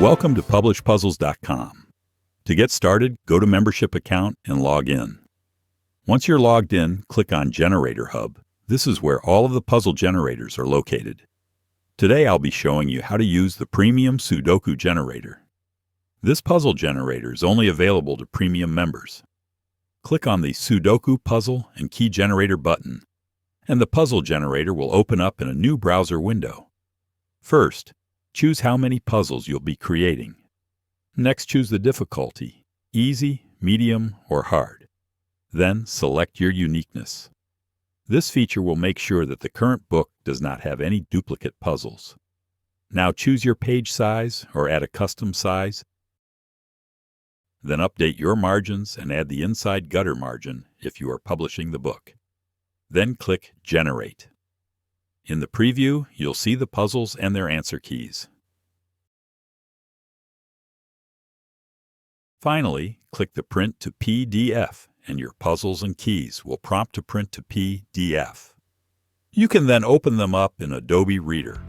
Welcome to PublishPuzzles.com. To get started, go to Membership Account and log in. Once you're logged in, click on Generator Hub. This is where all of the puzzle generators are located. Today I'll be showing you how to use the Premium Sudoku generator. This puzzle generator is only available to premium members. Click on the Sudoku Puzzle and Key Generator button, and the puzzle generator will open up in a new browser window. First, choose how many puzzles you'll be creating. Next, choose the difficulty, easy, medium, or hard. Then, select your uniqueness. This feature will make sure that the current book does not have any duplicate puzzles. Now choose your page size or add a custom size. Then update your margins and add the inside gutter margin if you are publishing the book. Then click Generate. In the preview, you'll see the puzzles and their answer keys. Finally, click the Print to PDF, and your puzzles and keys will prompt to print to PDF. You can then open them up in Adobe Reader.